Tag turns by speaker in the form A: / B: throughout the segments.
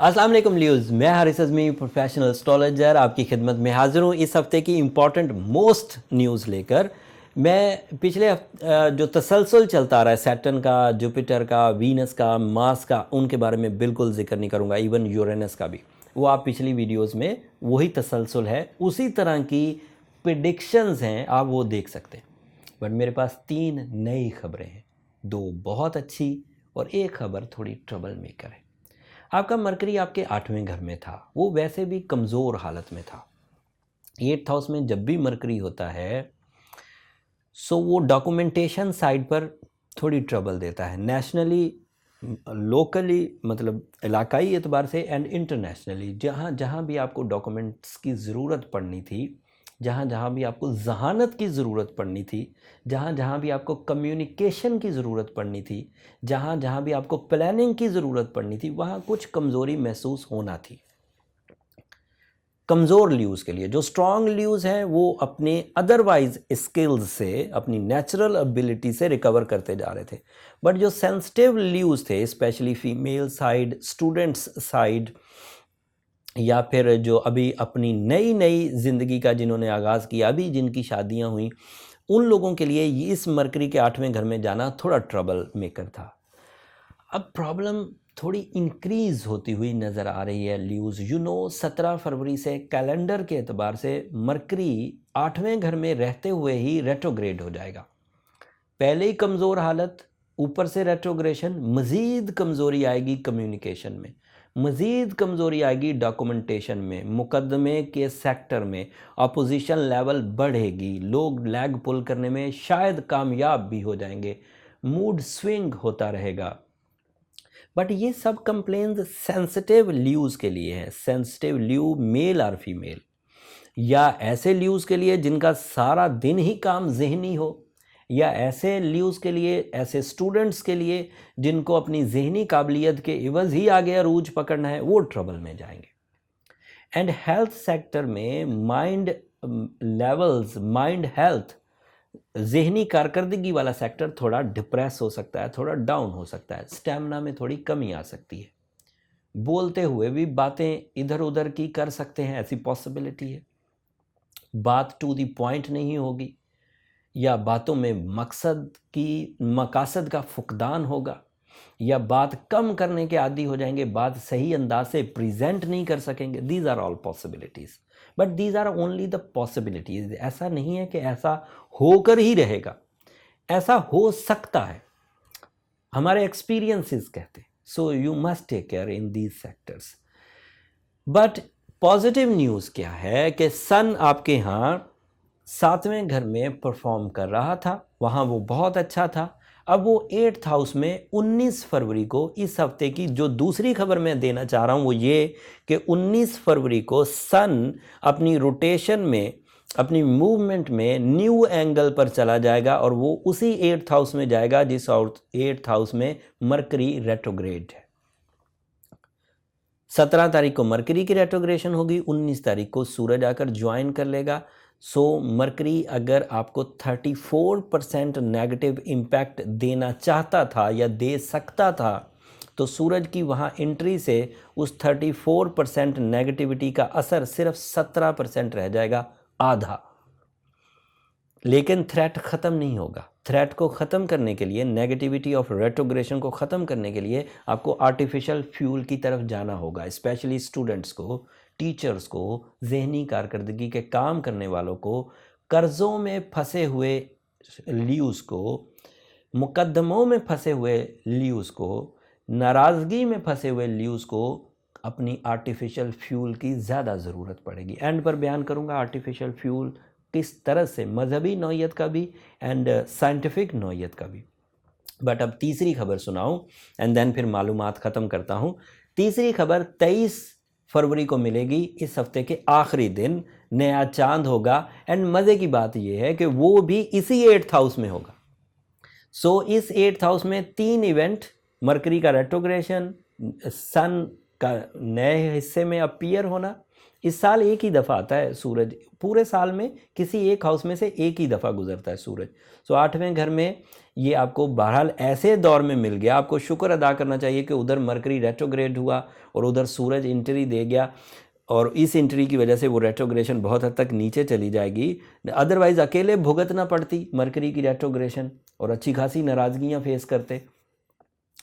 A: अस्सलाम वालेकुम ल्यूज़, मैं हारिस अज़मी प्रोफेशनल एस्ट्रोलॉजर आपकी खिदमत में हाज़िर हूँ इस हफ़्ते की इम्पॉर्टेंट मोस्ट न्यूज़ लेकर। मैं पिछले जो तसलसल चलता आ रहा है सैटर्न का, जुपिटर का, वीनस का, मार्स का, उनके बारे में बिल्कुल ज़िक्र नहीं करूँगा, इवन यूरेनस का भी। वो आप पिछली वीडियोज़ में वही तसलसल है, उसी तरह की प्रेडिक्शंस हैं, आप वो देख सकते हैं। बट मेरे पास 3 नई खबरें हैं, 2 बहुत अच्छी और एक खबर थोड़ी ट्रबल मेकर है। आपका मरकरी आपके 8वें घर में था, वो वैसे भी कमज़ोर हालत में था। 8th हाउस में जब भी मरकरी होता है, सो वो डॉक्यूमेंटेशन साइड पर थोड़ी ट्रबल देता है, नेशनली, लोकली, मतलब इलाकाई एतबार से एंड इंटरनेशनली। जहाँ जहाँ भी आपको डॉक्यूमेंट्स की ज़रूरत पड़नी थी, जहाँ जहाँ भी आपको ज़हानत की ज़रूरत पड़नी थी, जहाँ जहाँ भी आपको कम्युनिकेशन की ज़रूरत पड़नी थी, जहाँ जहाँ भी आपको प्लानिंग की ज़रूरत पड़नी थी, वहाँ कुछ कमज़ोरी महसूस होना थी। कमज़ोर ल्यूज़ के लिए जो स्ट्रॉन्ग ल्यूज़ हैं वो अपने अदरवाइज स्किल्स से, अपनी नेचुरल एबिलिटी से रिकवर करते जा रहे थे। बट जो सेंसिटिव ल्यूज़ थे, specially female side, students side, या फिर जो अभी अपनी नई नई ज़िंदगी का जिन्होंने आगाज़ किया, अभी जिनकी शादियां हुई, उन लोगों के लिए इस मरकरी के 8वें घर में जाना थोड़ा ट्रबल मेकर था। अब प्रॉब्लम थोड़ी इंक्रीज होती हुई नज़र आ रही है ल्यूज़। 17 फरवरी से कैलेंडर के एतबार से मरकरी 8वें घर में रहते हुए ही रेट्रोग्रेड हो जाएगा। पहले ही कमज़ोर हालत, ऊपर से रेट्रोग्रेशन, मज़ीद कमज़ोरी आएगी कम्युनिकेशन में, मज़ीद कमज़ोरी आएगी डॉक्यूमेंटेशन में, मुकदमे के सेक्टर में अपोजिशन लेवल बढ़ेगी, लोग लैग पुल करने में शायद कामयाब भी हो जाएंगे, मूड स्विंग होता रहेगा। बट ये सब कंप्लेन्स सेंसिटिव ल्यूज़ के लिए हैं। सेंसिटिव ल्यू मेल और फीमेल, या ऐसे ल्यूज़ के लिए जिनका सारा दिन ही काम ज़हनी हो, या ऐसे ल्यूज़ के लिए, ऐसे स्टूडेंट्स के लिए जिनको अपनी ज़हनी काबिलियत के इवज़ ही आगे अरूज पकड़ना है, वो ट्रबल में जाएंगे। एंड हेल्थ सेक्टर में माइंड लेवल्स, माइंड हेल्थ, ज़हनी कारकर्दगी वाला सेक्टर थोड़ा डिप्रेस हो सकता है, थोड़ा डाउन हो सकता है, स्टेमिना में थोड़ी कमी आ सकती है, बोलते हुए भी बातें इधर उधर की कर सकते हैं, ऐसी पॉसिबिलिटी है। बात टू द पॉइंट नहीं होगी, या बातों में मकासद का फुकदान होगा, या बात कम करने के आदी हो जाएंगे, बात सही अंदाज से प्रेजेंट नहीं कर सकेंगे। These are all possibilities, but these are only the possibilities. ऐसा नहीं है कि ऐसा होकर ही रहेगा, ऐसा हो सकता है, हमारे एक्सपीरियंसेस कहते हैं। So you must take care in these sectors. But positive news क्या है कि सन आपके यहाँ 7वें घर में परफॉर्म कर रहा था, वहाँ वो बहुत अच्छा था। अब वो 8th हाउस में 19 फरवरी को, इस हफ्ते की जो दूसरी खबर मैं देना चाह रहा हूँ वो ये कि 19 फरवरी को सन अपनी रोटेशन में, अपनी मूवमेंट में न्यू एंगल पर चला जाएगा, और वो उसी 8th हाउस में जाएगा जिस 8th हाउस में मरकरी रेट्रोग्रेड है। 17 तारीख को मरकरी की रेट्रोग्रेशन होगी, 19 तारीख को सूरज आकर ज्वाइन कर लेगा। सो मरकरी अगर आपको 34% नेगेटिव इम्पैक्ट देना चाहता था या दे सकता था, तो सूरज की वहाँ एंट्री से उस 34% नेगेटिविटी का असर सिर्फ 17% रह जाएगा, आधा। लेकिन थ्रेट ख़त्म नहीं होगा। थ्रेट को ख़त्म करने के लिए, नेगेटिविटी ऑफ रेट्रोग्रेशन को ख़त्म करने के लिए आपको आर्टिफिशियल फ्यूल की तरफ जाना होगा। स्पेशली स्टूडेंट्स को, टीचर्स को, जहनी कारकर्दगी के काम करने वालों को, कर्ज़ों में फंसे हुए ल्यूज़ को, मुकदमों में फंसे हुए ल्यूज़ को, नाराज़गी में फंसे हुए ल्यूज़ को अपनी आर्टिफिशियल फ्यूल की ज़्यादा ज़रूरत पड़ेगी। एंड पर बयान करूँगा आर्टिफिशियल फ्यूल किस तरह से, मजहबी नौयत का भी एंड साइंटिफिक नौयत का भी। बट अब तीसरी खबर सुनाऊं एंड देन फिर मालूमात ख़त्म करता हूं। तीसरी खबर 23 फरवरी को मिलेगी, इस हफ्ते के आखिरी दिन नया चांद होगा, एंड मज़े की बात यह है कि वो भी इसी 8th हाउस में होगा। सो इस 8th हाउस में 3 इवेंट, मरकरी का रेट्रोग्रेशन, सन का नए हिस्से में अपीयर होना, इस साल एक ही दफ़ा आता है सूरज, पूरे साल में किसी एक हाउस में से एक ही दफ़ा गुजरता है सूरज। सो 8वें घर में ये आपको बहरहाल ऐसे दौर में मिल गया, आपको शुक्र अदा करना चाहिए कि उधर मरकरी रेट्रोग्रेड हुआ और उधर सूरज एंट्री दे गया, और इस एंट्री की वजह से वो रेट्रोग्रेशन बहुत हद तक नीचे चली जाएगी। अदरवाइज़ अकेले भुगतना पड़ती मरकरी की रेट्रोग्रेशन और अच्छी खासी नाराज़गियाँ फेस करते,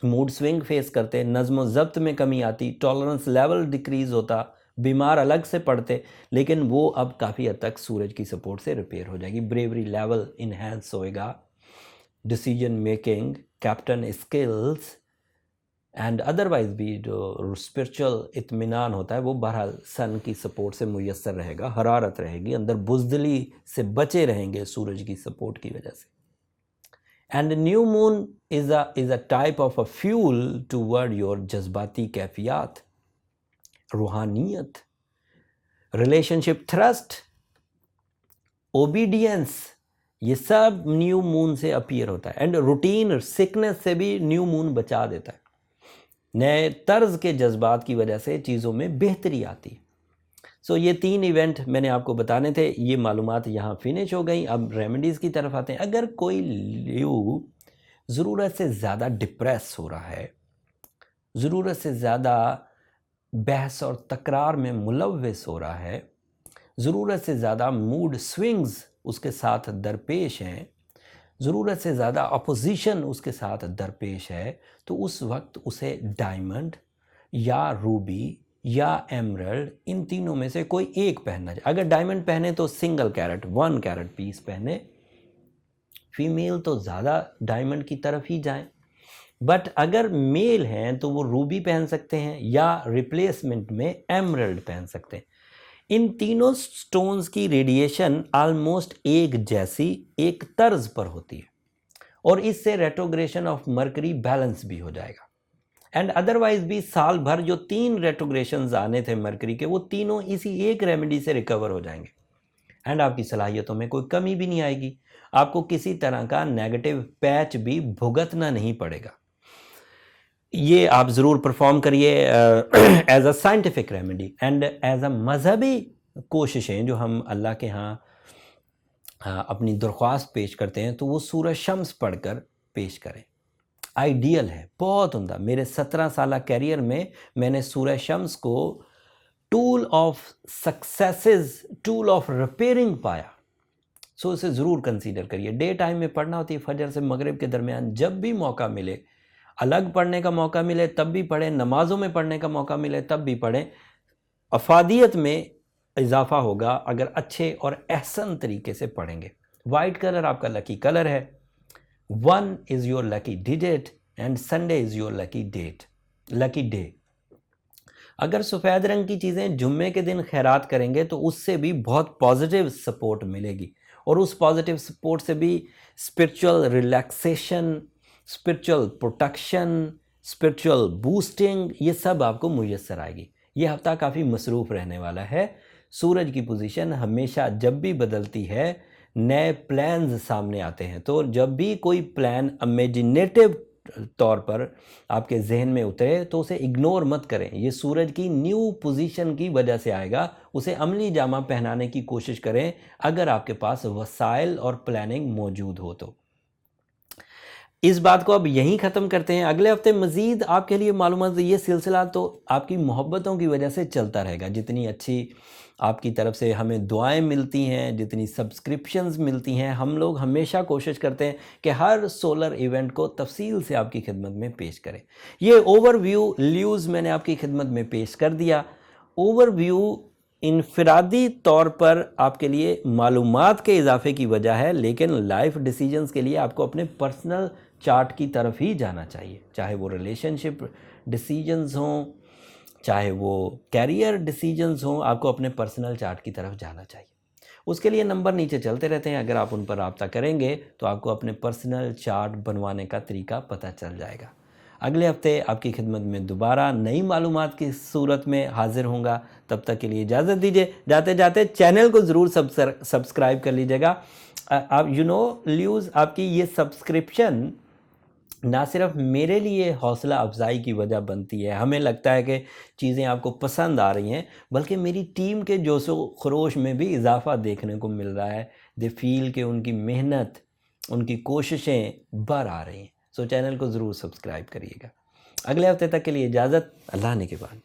A: मूड स्विंग फेस करते, नज़्म ज़ब्त में कमी आती, टॉलरेंस लेवल डिक्रीज़ होता, बीमार अलग से पड़ते। लेकिन वो अब काफ़ी हद तक सूरज की सपोर्ट से रिपेयर हो जाएगी। ब्रेवरी लेवल इन्हेंस होएगा, decision making, captain skills and otherwise भी जो स्पिरिचुअल इत्मीनान होता है वो बहरहाल सन की सपोर्ट से मुयस्सर रहेगा। हरारत रहेगी, अंदर बुज़दिली से बचे रहेंगे सूरज की सपोर्ट की वजह से। And new moon is a type of a fuel toward your जज्बाती कैफियत, रूहानियत, रिलेशनशिप थ्रस्ट, ओबीडियंस, ये सब न्यू मून से अपीयर होता है। एंड रूटीन सिकनेस से भी न्यू मून बचा देता है। नए तर्ज के जज्बात की वजह से चीज़ों में बेहतरी आती। सो ये 3 इवेंट मैंने आपको बताने थे, ये मालूमात यहाँ फिनिश हो गई। अब रेमेडीज़ की तरफ आते हैं। अगर कोई ल्यू ज़रूरत से ज़्यादा डिप्रेस हो रहा है, ज़रूरत से ज़्यादा बहस और तकरार में मुलव्वस हो रहा है, ज़रूरत से ज़्यादा मूड स्विंग्स उसके साथ दरपेश हैं, ज़रूरत से ज़्यादा अपोजिशन उसके साथ दरपेश है, तो उस वक्त उसे डायमंड या रूबी या एमरल्ड, इन तीनों में से कोई एक पहनना चाहिए। अगर डायमंड पहने तो सिंगल कैरेट 1 कैरेट पीस पहने, फीमेल तो ज़्यादा डायमंड की तरफ ही जाएं। बट अगर मेल हैं तो वो रूबी पहन सकते हैं या रिप्लेसमेंट में एमरल्ड पहन सकते हैं। इन तीनों स्टोन्स की रेडिएशन ऑलमोस्ट एक जैसी, एक तर्ज पर होती है, और इससे रेट्रोग्रेशन ऑफ मरकरी बैलेंस भी हो जाएगा। एंड अदरवाइज भी साल भर जो 3 रेट्रोग्रेशंस आने थे मरकरी के, वो तीनों इसी एक रेमेडी से रिकवर हो जाएंगे। एंड आपकी सलाहियतों में कोई कमी भी नहीं आएगी, आपको किसी तरह का नेगेटिव पैच भी भुगतना नहीं पड़ेगा। ये आप ज़रूर परफॉर्म करिए as a scientific remedy and as a मजहबी कोशिशें जो हम अल्लाह के यहाँ अपनी दरख्वास्त पेश करते हैं, तो वो सूरज शम्स पढ़कर पेश करें। आइडियल है, बहुत उम्दा। मेरे 17 साल कैरियर में मैंने सूरज शम्स को tool of successes, tool of repairing पाया। सो इसे ज़रूर कंसीडर करिए। डे टाइम में पढ़ना होती है, फजर से मगरिब के दरमियान, जब भी मौका मिले, अलग पढ़ने का मौका मिले तब भी पढ़ें, नमाज़ों में पढ़ने का मौका मिले तब भी पढ़ें। अफादियत में इजाफा होगा अगर अच्छे और एहसन तरीके से पढ़ेंगे। वाइट कलर आपका लकी कलर है, 1 is your lucky digit and Sunday is your lucky day. अगर सफ़ेद रंग की चीज़ें जुम्मे के दिन खैरात करेंगे तो उससे भी बहुत पॉजिटिव सपोर्ट मिलेगी, और उस पॉजिटिव सपोर्ट से भी spiritual relaxation, spiritual protection, spiritual boosting, ये सब आपको मुयस्सर आएगी। ये हफ्ता काफ़ी मसरूफ़ रहने वाला है। सूरज की पोजीशन हमेशा जब भी बदलती है, नए प्लान्स सामने आते हैं। तो जब भी कोई प्लान इमेजिनेटिव तौर पर आपके जहन में उतरे तो उसे इग्नोर मत करें। ये सूरज की न्यू पोजीशन की वजह से आएगा। उसे अमली जामा पहनाने की कोशिश करें अगर आपके पास वसाइल और प्लानिंग मौजूद हो तो। इस बात को अब यहीं ख़त्म करते हैं। अगले हफ्ते मज़ीद आपके लिए मालूमात, ये सिलसिला तो आपकी मोहब्बतों की वजह से चलता रहेगा। जितनी अच्छी आपकी तरफ से हमें दुआएं मिलती हैं, जितनी सब्सक्रिप्शंस मिलती हैं, हम लोग हमेशा कोशिश करते हैं कि हर सोलर इवेंट को तफसील से आपकी खिदमत में पेश करें। ये ओवरव्यू ल्यूज़ मैंने आपकी खिदमत में पेश कर दिया। ओवरव्यू इनफरादी तौर पर आपके लिए मालूमात के इजाफे की वजह है, लेकिन लाइफ डिसीजंस के लिए आपको अपने पर्सनल चार्ट की तरफ ही जाना चाहिए। चाहे वो रिलेशनशिप डिसीजंस हों, चाहे वो कैरियर डिसीजंस हों, आपको अपने पर्सनल चार्ट की तरफ जाना चाहिए। उसके लिए नंबर नीचे चलते रहते हैं, अगर आप उन पर रब्ता करेंगे तो आपको अपने पर्सनल चार्ट बनवाने का तरीका पता चल जाएगा। अगले हफ्ते आपकी खिदमत में दोबारा नई मालूमात की सूरत में हाजिर होऊंगा। तब तक के लिए इजाज़त दीजिए। जाते जाते चैनल को ज़रूर सब्सक्राइब कर लीजिएगा। आप ल्यूज़ आपकी ये सब्सक्रिप्शन ना सिर्फ मेरे लिए हौसला अफजाई की वजह बनती है, हमें लगता है कि चीज़ें आपको पसंद आ रही हैं, बल्कि मेरी टीम के जोशो खरोश में भी इजाफा देखने को मिल रहा है। दे फील कि उनकी मेहनत, उनकी कोशिशें बढ़ आ रही हैं। सो चैनल को ज़रूर सब्सक्राइब करिएगा। अगले हफ्ते तक के लिए इजाज़त, अल्लाह ने के बाद।